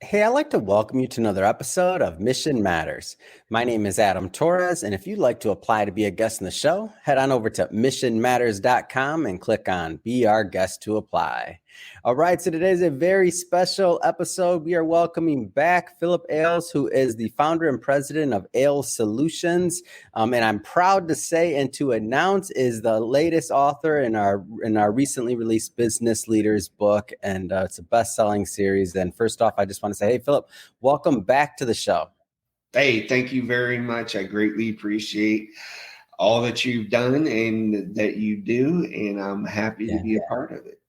Hey, I'd like to welcome you to another episode of Mission Matters. My name is Adam Torres, and if you'd like to apply to be a guest in the show, head on over to missionmatters.com and click on Be Our Guest to apply. All right, so today is a very special episode. We are welcoming back Philip Ailes, who is the founder and president of Ailes Solutions. And I'm proud to say and to announce is the latest author in our recently released Business Leaders book, and it's a best-selling series. And first off, I just want to say, hey, Philip, welcome back to the show. Hey, thank you very much. I greatly appreciate all that you've done and that you do, and I'm happy to be a part of it.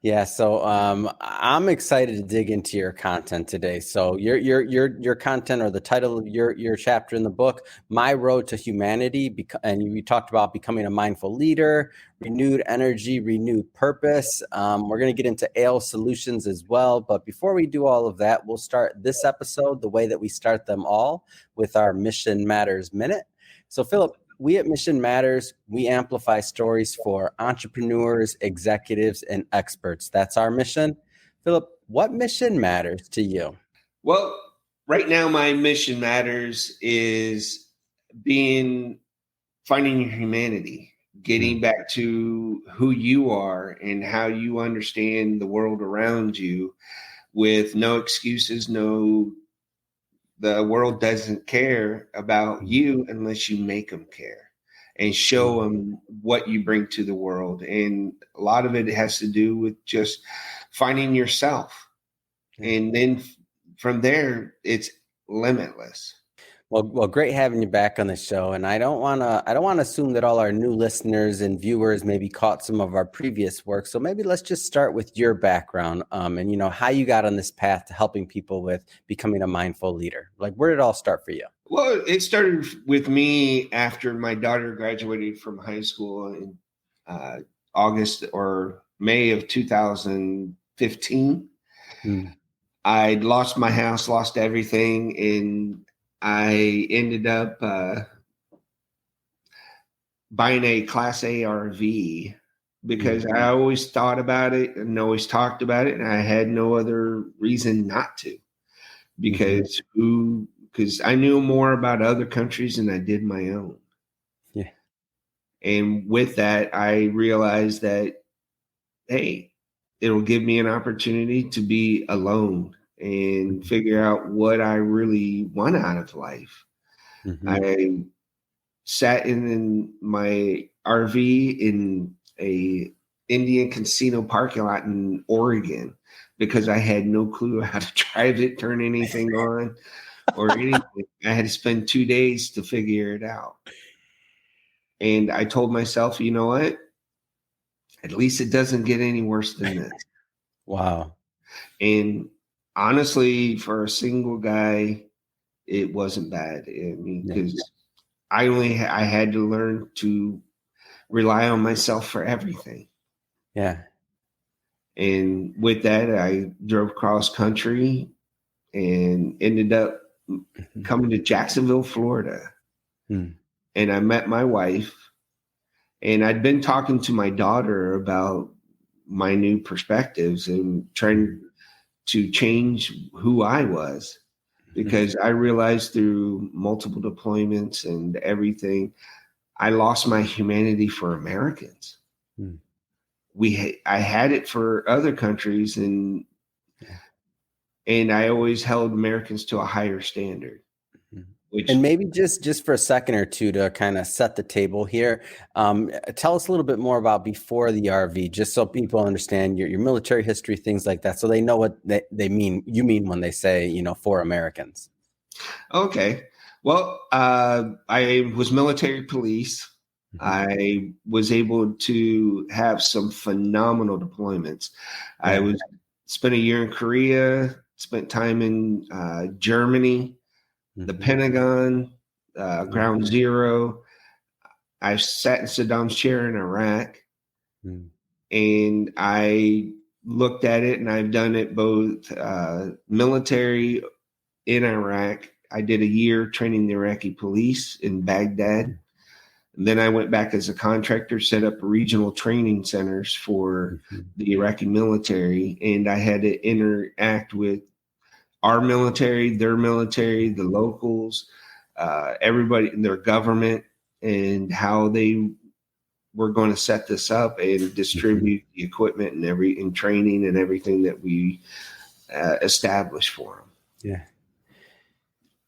Yeah, so I'm excited to dig into your content today. So your content, or the title of your chapter in the book, My Road to Humanity, and you talked about becoming a mindful leader, renewed energy, renewed purpose. We're going to get into Ailes Solutions as well, but before we do all of that, we'll start this episode the way that we start them all, with our Mission Matters Minute. So Philip, we at Mission Matters, we amplify stories for entrepreneurs, executives, and experts. That's our mission. Philip, what mission matters to you? Well, right now, my mission matters is finding your humanity, getting back to who you are and how you understand the world around you with no excuses, the world doesn't care about you unless you make them care and show them what you bring to the world. And a lot of it has to do with just finding yourself. And then from there, it's limitless. Well, great having you back on the show. And I don't want to assume that all our new listeners and viewers maybe caught some of our previous work. So maybe let's just start with your background, and how you got on this path to helping people with becoming a mindful leader. Like, where did it all start for you? Well, it started with me after my daughter graduated from high school in August or May of 2015. I'd lost my house, lost everything, and I ended up buying a Class A RV because I always thought about it and always talked about it, and I had no other reason not to, because I knew more about other countries than I did my own. Yeah. And with that, I realized that, hey, it'll give me an opportunity to be alone and figure out what I really want out of life. I sat in my RV in a Indian casino parking lot in Oregon because I had no clue how to drive it, turn anything on, or anything. I had to spend 2 days to figure it out. And I told myself, you know what? At least it doesn't get any worse than this. Wow. And honestly, for a single guy, it wasn't bad. I mean, because I had to learn to rely on myself for everything. Yeah. And with that, I drove cross country and ended up coming to Jacksonville, Florida. And I met my wife, and I'd been talking to my daughter about my new perspectives and trying to change who I was, because I realized through multiple deployments and everything, I lost my humanity for Americans. I had it for other countries, and I always held Americans to a higher standard. And maybe just for a second or two to kind of set the table here, tell us a little bit more about before the RV, just so people understand your military history, things like that, so they know what they mean. You mean when they say, for Americans. Okay. Well, I was military police. I was able to have some phenomenal deployments. I spent a year in Korea, spent time in Germany, the Pentagon, Ground Zero. I sat in Saddam's chair in Iraq, and I looked at it, and I've done it both military in Iraq. I did a year training the Iraqi police in Baghdad. And then I went back as a contractor, set up regional training centers for the Iraqi military, and I had to interact with our military, their military, the locals, everybody in their government, and how they were going to set this up and distribute the equipment and training and everything that we established for them. Yeah.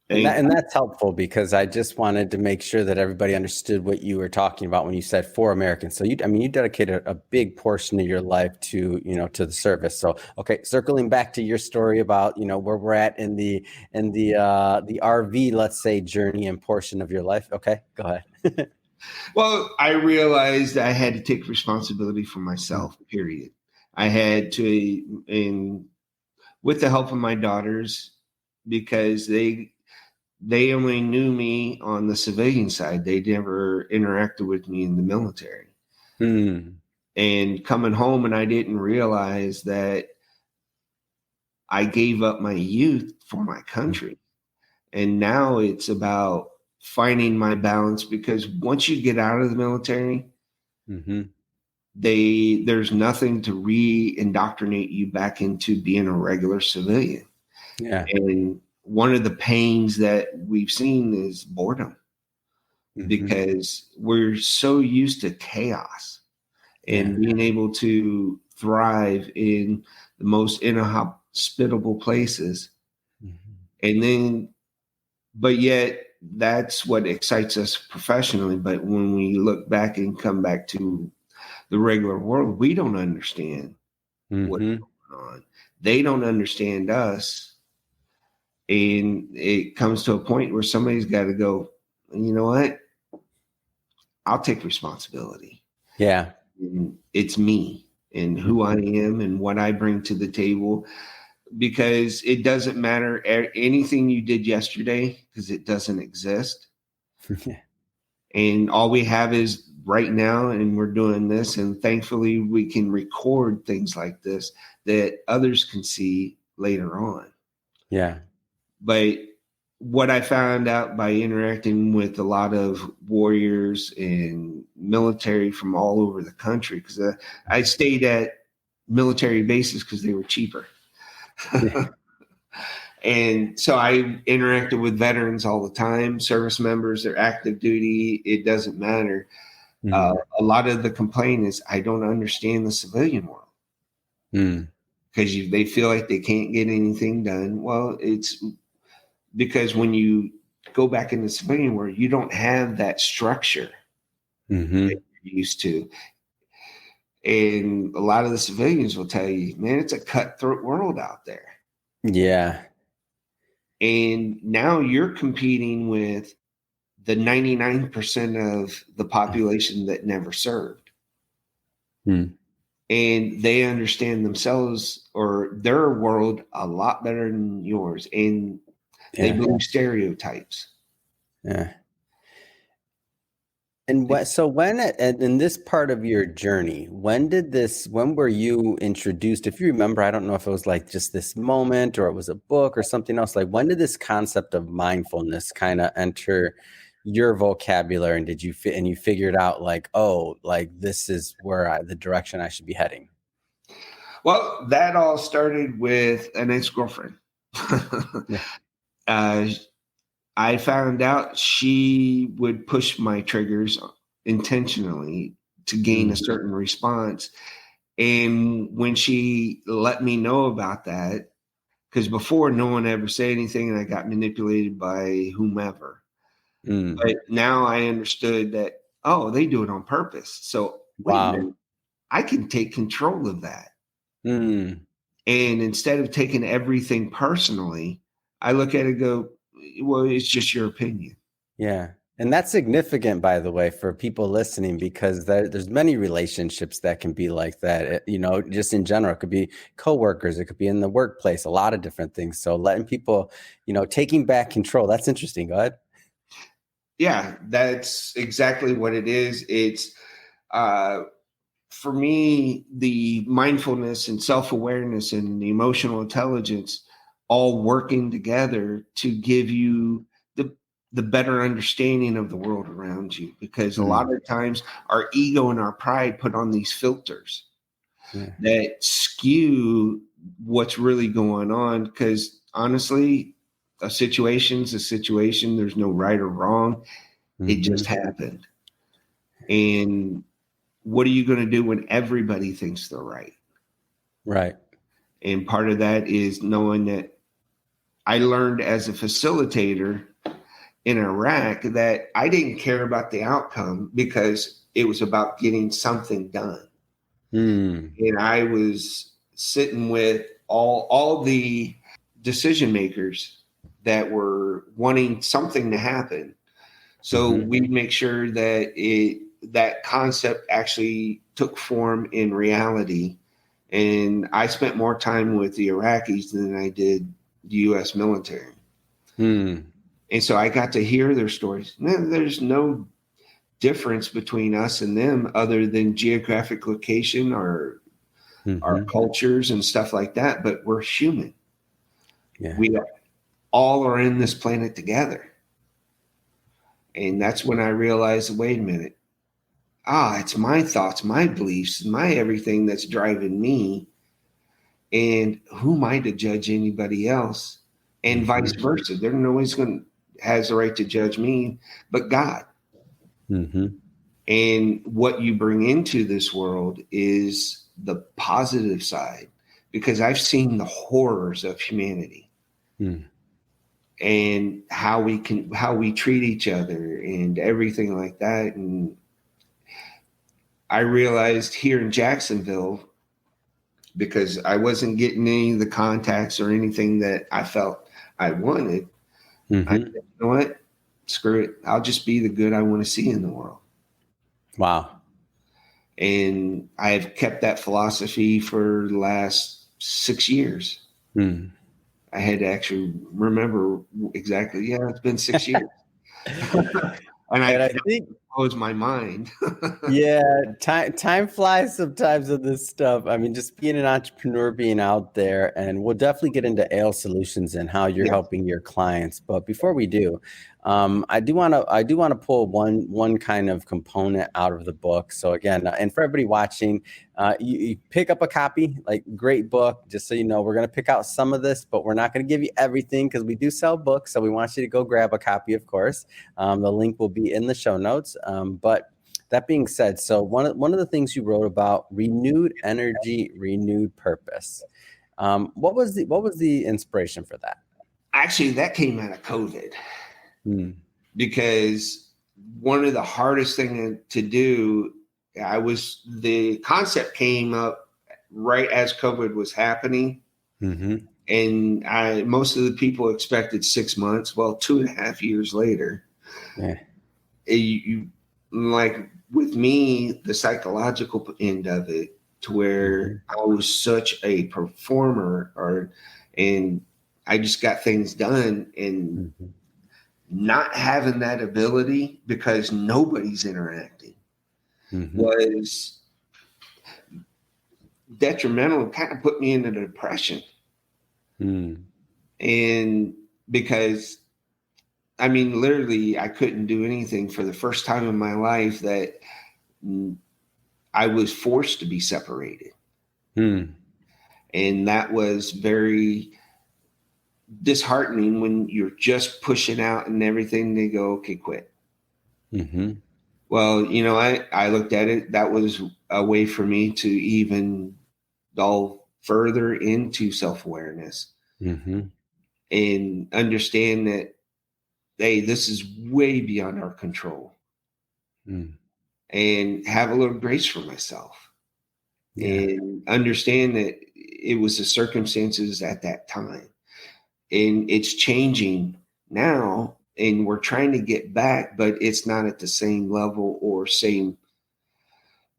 And that's helpful, because I just wanted to make sure that everybody understood what you were talking about when you said for Americans. So you dedicated a big portion of your life to the service. So, okay, circling back to your story about, where we're at in the RV, let's say, journey and portion of your life. Okay, go ahead. Well, I realized I had to take responsibility for myself, period. I had to, and with the help of my daughters, because they only knew me on the civilian side. They never interacted with me in the military. And coming home, and I didn't realize that I gave up my youth for my country. And now it's about finding my balance, because once you get out of the military, there's nothing to re-indoctrinate you back into being a regular civilian. Yeah. And one of the pains that we've seen is boredom, because we're so used to chaos and being able to thrive in the most inhospitable places. And then, but yet that's what excites us professionally. But when we look back and come back to the regular world, we don't understand what's going on. They don't understand us. And it comes to a point where somebody's got to go, you know what? I'll take responsibility. Yeah. And it's me and who I am and what I bring to the table, because it doesn't matter anything you did yesterday, because it doesn't exist. And all we have is right now, and we're doing this. And thankfully we can record things like this that others can see later on. Yeah. But what I found out by interacting with a lot of warriors and military from all over the country, because I stayed at military bases because they were cheaper. And so I interacted with veterans all the time, service members, they're active duty, it doesn't matter. A lot of the complaint is, I don't understand the civilian world, because they feel like they can't get anything done. Well, it's because when you go back in the civilian world, you don't have that structure that you're used to. And a lot of the civilians will tell you, man, it's a cutthroat world out there. Yeah. And now you're competing with the 99% of the population that never served. And they understand themselves or their world a lot better than yours. And they believe stereotypes. Yeah. And when in this part of your journey, when were you introduced? If you remember, I don't know if it was like just this moment or it was a book or something else. Like, when did this concept of mindfulness kind of enter your vocabulary, and you figured out like, oh, like this is where the direction I should be heading? Well, that all started with an ex-girlfriend. I found out she would push my triggers intentionally to gain a certain response. And when she let me know about that, because before no one ever said anything and I got manipulated by whomever. But now I understood that, oh, they do it on purpose. So wait a minute, I can take control of that. And instead of taking everything personally, I look at it and go, well, it's just your opinion. Yeah. And that's significant, by the way, for people listening, because there's many relationships that can be like that. Just in general, it could be coworkers, it could be in the workplace, a lot of different things. So letting people, taking back control, that's interesting. Go ahead. Yeah, that's exactly what it is. It's, for me, the mindfulness and self-awareness and the emotional intelligence all working together to give you the better understanding of the world around you. Because a lot of times our ego and our pride put on these filters that skew what's really going on. Because honestly, a situation's a situation. There's no right or wrong. It just happened. And what are you going to do when everybody thinks they're right? Right. And part of that is knowing that I learned as a facilitator in Iraq that I didn't care about the outcome because it was about getting something done. And I was sitting with all the decision makers that were wanting something to happen. So we'd make sure that that concept actually took form in reality. And I spent more time with the Iraqis than I did the U.S. military. And so I got to hear their stories. There's no difference between us and them other than geographic location or our cultures and stuff like that. But we're human. Yeah. We all are in this planet together. And that's when I realized, wait a minute. It's my thoughts, my beliefs, my everything that's driving me. And who am I to judge anybody else? And vice versa. There nobody's has the right to judge me, but God. And what you bring into this world is the positive side, because I've seen the horrors of humanity and how we treat each other and everything like that. And I realized here in Jacksonville, because I wasn't getting any of the contacts or anything that I felt I wanted, I said, you know what? Screw it. I'll just be the good I want to see in the world. Wow. And I've kept that philosophy for the last 6 years. I had to actually remember exactly. Yeah, it's been 6 years. And I think it blows my mind. Yeah, time flies sometimes on this stuff. I mean, just being an entrepreneur, being out there, and we'll definitely get into ALE Solutions and how you're helping your clients. But before we do, I do want to pull one kind of component out of the book. So again, and for everybody watching, you pick up a copy. Like, great book. Just so you know, we're going to pick out some of this, but we're not going to give you everything because we do sell books. So we want you to go grab a copy, of course. The link will be in the show notes. But that being said, so one of the things you wrote about: renewed energy, renewed purpose. What was the inspiration for that? Actually, that came out of COVID. Because one of the hardest things to do, the concept came up right as COVID was happening. And most of the people expected 6 months. Well, 2.5 years later, like with me, the psychological end of it, to where I was such a performer, and I just got things done, and not having that ability because nobody's interacting was detrimental. It kind of put me into depression. And because, I mean, literally, I couldn't do anything for the first time in my life that I was forced to be separated. And that was very disheartening when you're just pushing out and everything. They go, okay, quit. Well, I looked at it. That was a way for me to even delve further into self-awareness and understand that, hey, this is way beyond our control, and have a little grace for myself and understand that it was the circumstances at that time. And it's changing now, and we're trying to get back, but it's not at the same level or same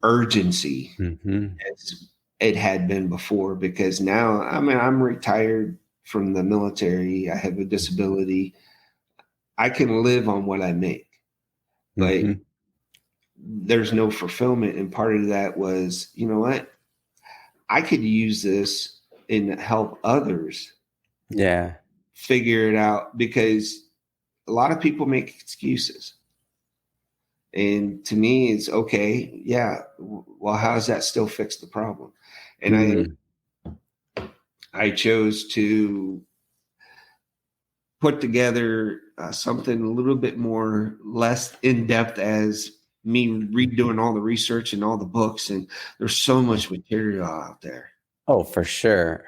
urgency as it had been before. Because now, I mean, I'm retired from the military. I have a disability. I can live on what I make, but there's no fulfillment. And part of that was, you know what? I could use this and help others. Figure it out, because a lot of people make excuses. And to me, it's okay. Yeah. Well, how does that still fix the problem? And I chose to put together something a little bit more less in depth as me redoing all the research and all the books, and there's so much material out there. Oh, for sure.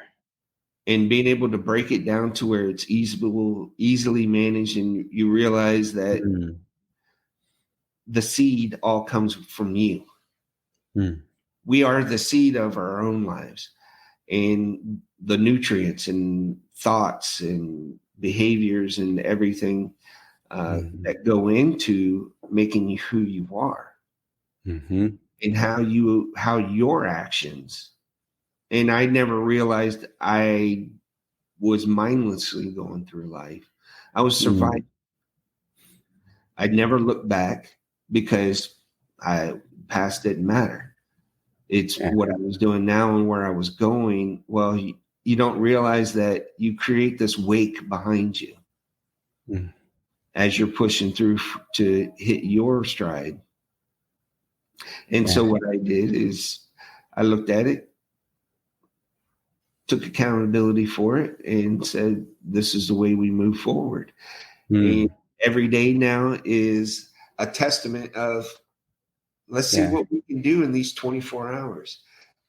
And being able to break it down to where it's easily managed, and you realize that the seed all comes from you. We are the seed of our own lives, and the nutrients and thoughts and behaviors and everything that go into making you who you are, and how your actions. And I never realized I was mindlessly going through life. I was surviving. I'd never looked back because past didn't matter. It's what I was doing now and where I was going. Well, you don't realize that you create this wake behind you as you're pushing through to hit your stride. And so what I did is I looked at it, took accountability for it, and said, this is the way we move forward. And every day now is a testament of, let's see what we can do in these 24 hours.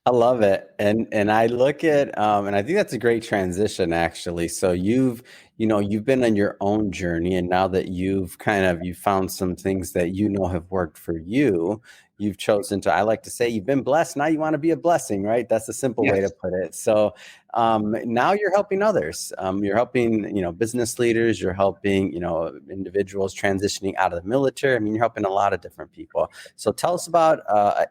I love it. And I look at, and I think that's a great transition, actually. So you've been on your own journey, and now that you found some things that have worked for you, you've chosen to, I like to say, you've been blessed. Now you want to be a blessing, right? That's a simple way to put it. So now you're helping others. You're helping, business leaders. You're helping, individuals transitioning out of the military. I mean, you're helping a lot of different people. So tell us about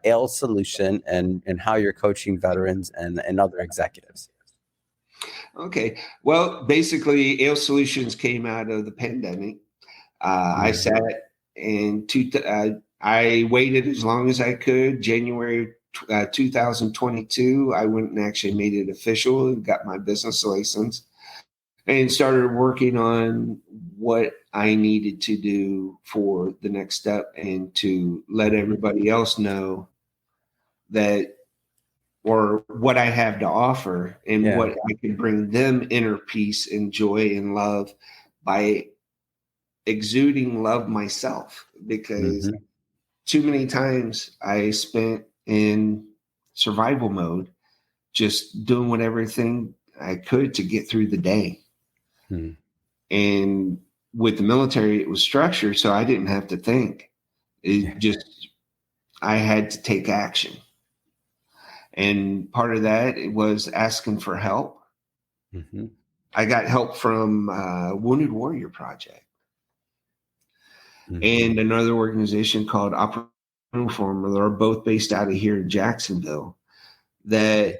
ALE Solution and how you're coaching veterans and other executives. Okay. Well, basically, ALE Solutions came out of the pandemic. I sat in I waited as long as I could. January 2022, I went and actually made it official and got my business license and started working on what I needed to do for the next step, and to let everybody else know that, or what I have to offer, and what I can bring them inner peace and joy and love by exuding love myself. Because too many times I spent in survival mode, just doing everything I could to get through the day. And with the military, it was structured, so I didn't have to think. I had to take action. And part of that was asking for help. I got help from Wounded Warrior Project and another organization called Operation Uniform. They're both based out of here in Jacksonville. That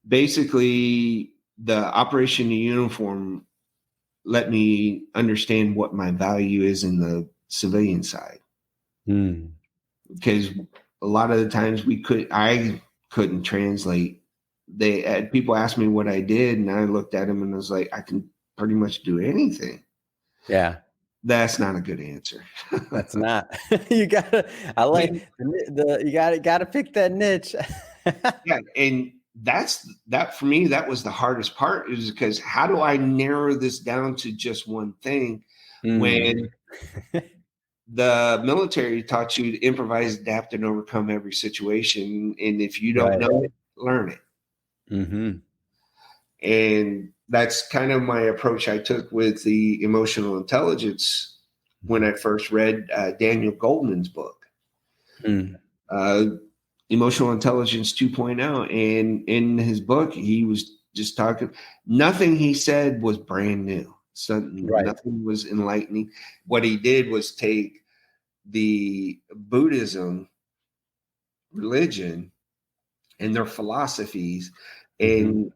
basically, the Operation Uniform let me understand what my value is in the civilian side. Because a lot of the times I couldn't translate. People asked me what I did, and I looked at them and I was like, I can pretty much do anything. Yeah. That's not a good answer. That's not. You gotta pick that niche. Yeah. And that for me, that was the hardest part, is because how do I narrow this down to just one thing when the military taught you to improvise, adapt, and overcome every situation. And if you don't know it, learn it. And that's kind of my approach I took with the emotional intelligence when I first read Daniel Goleman's book, Emotional Intelligence 2.0. And in his book, he was just talking, nothing he said was brand new. Nothing was enlightening. What he did was take the Buddhism religion and their philosophies and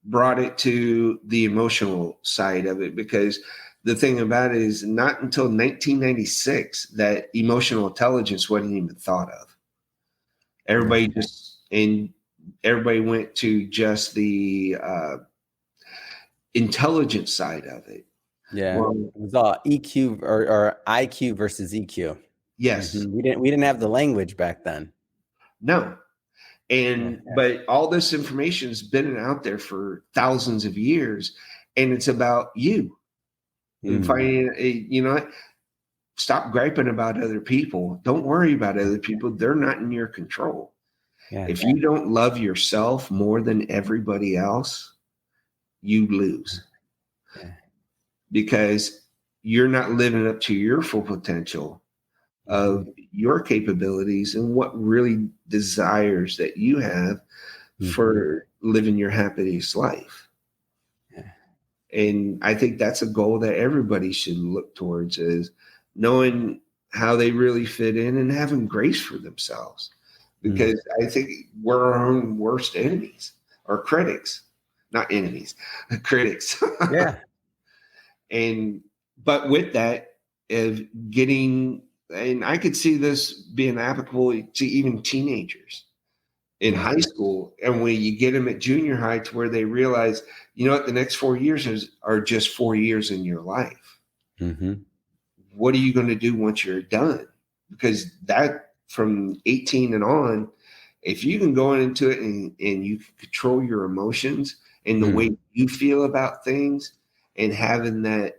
brought it to the emotional side of it, because the thing about it is not until 1996 that emotional intelligence wasn't even thought of. Everybody went to just the intelligence side of it. Yeah, well, it was all EQ or IQ versus EQ. Yes, we didn't have the language back then. No. But all this information has been out there for thousands of years, and it's about you and Mm. finding you know what? Stop griping about other people. Don't worry about other people. They're not in your control. Yeah. If you don't love yourself more than everybody else, you lose Yeah. because you're not living up to your full potential of your capabilities and what really desires that you have for living your happiest life. Yeah. And I think that's a goal that everybody should look towards, is knowing how they really fit in and having grace for themselves. Because I think we're our own worst enemies or critics, not enemies, critics. Yeah. And but with that, of getting, and I could see this being applicable to even teenagers in high school, and when you get them at junior high to where they realize, you know what, the next 4 years are just 4 years in your life. Mm-hmm. What are you going to do once you're done? Because that, from 18 and on, if you can go into it and you can control your emotions and the way you feel about things, and having that,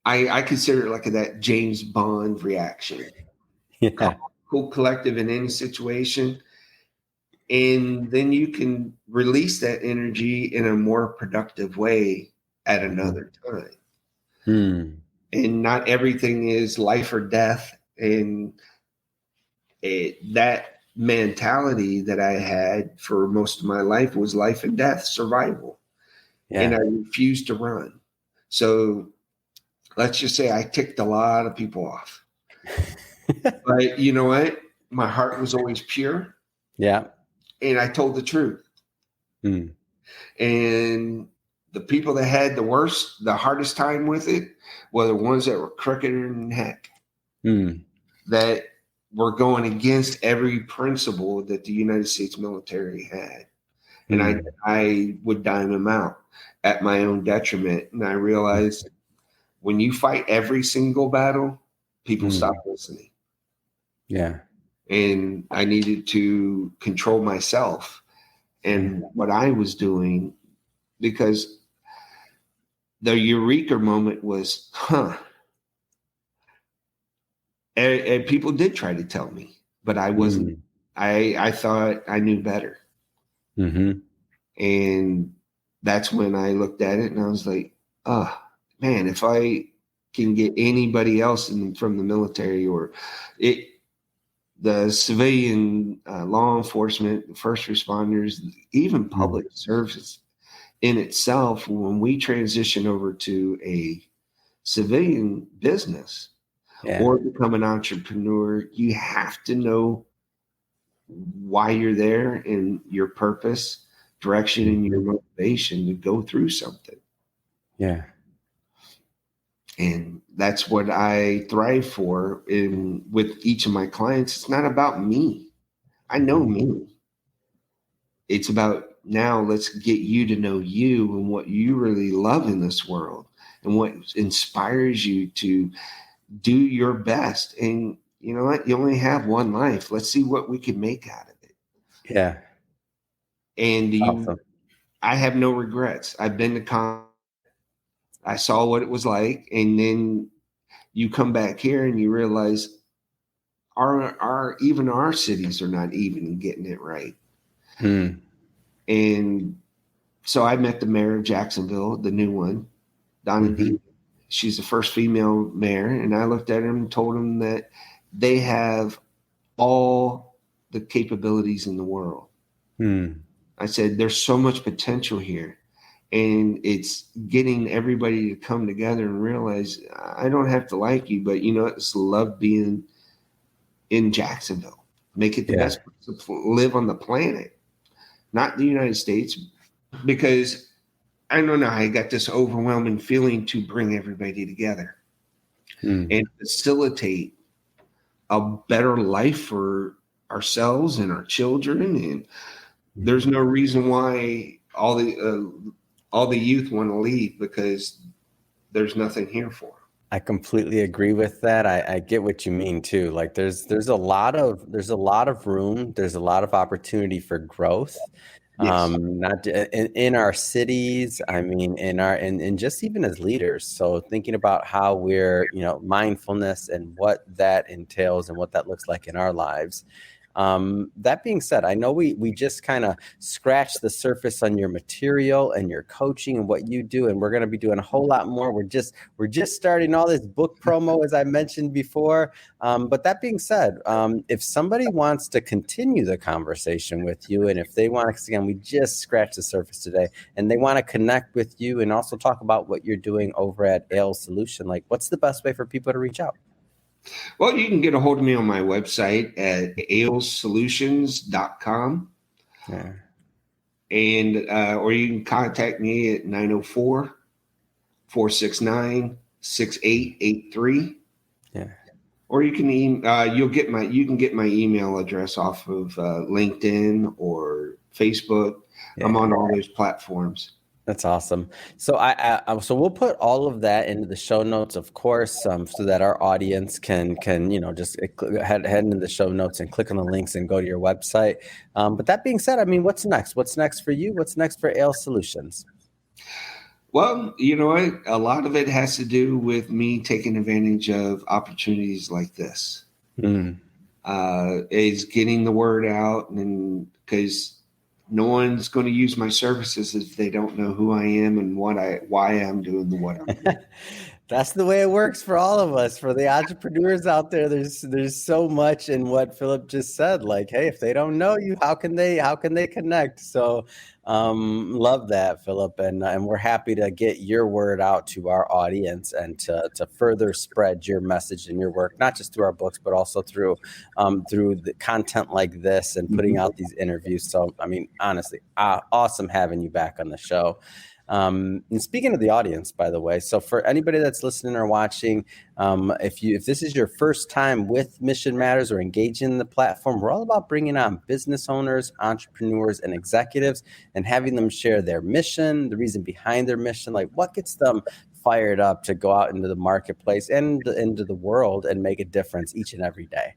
I consider it like that James Bond reaction. Yeah. Cool collective in any situation. And then you can release that energy in a more productive way at another time. Mm. And not everything is life or death. And that mentality that I had for most of my life was life and death, survival. Yeah. And I refused to run. So let's just say I ticked a lot of people off. But you know what? My heart was always pure. Yeah. And I told the truth. Mm. And the people that had the hardest time with it were the ones that were crookeder than heck, that were going against every principle that the United States military had. And I would dime them out at my own detriment. And I realized when you fight every single battle, people stop listening. Yeah. And I needed to control myself and what I was doing, because the eureka moment was, and people did try to tell me, but I wasn't. I thought I knew better. Mm-hmm. And that's when I looked at it and I was like, oh man, if I can get anybody else from the military or the civilian law enforcement, first responders, even public service in itself, when we transition over to a civilian business or become an entrepreneur, you have to know why you're there and your purpose, direction, and your motivation to go through something. Yeah. And that's what I thrive for with each of my clients. It's not about me. I know me. It's about, now let's get you to know you and what you really love in this world and what inspires you to do your best. And you know what? You only have one life. Let's see what we can make out of it. Yeah. And Awesome. I have no regrets. I've been to I saw what it was like. And then you come back here and you realize even our cities are not even getting it right. And so I met the mayor of Jacksonville, the new one, Donna D. She's the first female mayor. And I looked at him and told him that they have all the capabilities in the world. I said, there's so much potential here. And it's getting everybody to come together and realize, I don't have to like you, but you know, it's love being in Jacksonville. Make it the best place to live on the planet, not the United States, because I don't know, I got this overwhelming feeling to bring everybody together and facilitate a better life for ourselves and our children. And there's no reason why all the youth want to leave, because there's nothing here for them. I completely agree with that. I get what you mean too. Like there's a lot of room. There's a lot of opportunity for growth. Yes. Not in our cities. I mean, and just even as leaders. So thinking about how we're, mindfulness and what that entails and what that looks like in our lives. That being said, I know we just kind of scratched the surface on your material and your coaching and what you do, and we're going to be doing a whole lot more. We're just starting all this book promo, as I mentioned before. But that being said, if somebody wants to continue the conversation with you, and if they want to, again, we just scratched the surface today, and they want to connect with you and also talk about what you're doing over at AILS Solution, like what's the best way for people to reach out? Well, you can get a hold of me on my website at ailssolutions.com. Yeah. And or you can contact me at 904-469-6883. Yeah. Or you can you can get my email address off of LinkedIn or Facebook. Yeah. I'm on all those platforms. That's awesome. So so we'll put all of that into the show notes, of course, so that our audience can just head into the show notes and click on the links and go to your website. But that being said, I mean, what's next? What's next for you? What's next for AILS Solutions? Well, you know what? A lot of it has to do with me taking advantage of opportunities like this. Is getting the word out, and because no one's going to use my services if they don't know who I am and why I'm doing what I'm doing. That's the way it works for all of us. For the entrepreneurs out there, there's so much in what Philip just said. Like, hey, if they don't know you, how can they connect? So, love that, Philip, and we're happy to get your word out to our audience and to further spread your message and your work, not just through our books, but also through the content like this and putting out these interviews. So, I mean, honestly, awesome having you back on the show. And speaking of the audience, by the way, so for anybody that's listening or watching, if this is your first time with Mission Matters or engaging in the platform, we're all about bringing on business owners, entrepreneurs, and executives and having them share their mission, the reason behind their mission, like what gets them fired up to go out into the marketplace and into the world and make a difference each and every day.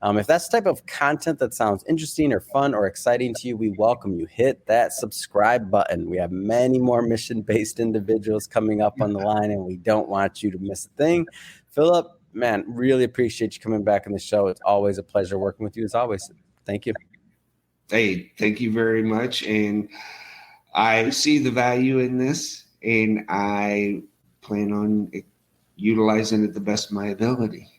If that's the type of content that sounds interesting or fun or exciting to you, we welcome you. Hit that subscribe button. We have many more mission-based individuals coming up on the line, and we don't want you to miss a thing. Philip, man, really appreciate you coming back on the show. It's always a pleasure working with you, as always. Thank you. Hey, thank you very much. And I see the value in this, and I plan on utilizing it the best of my ability.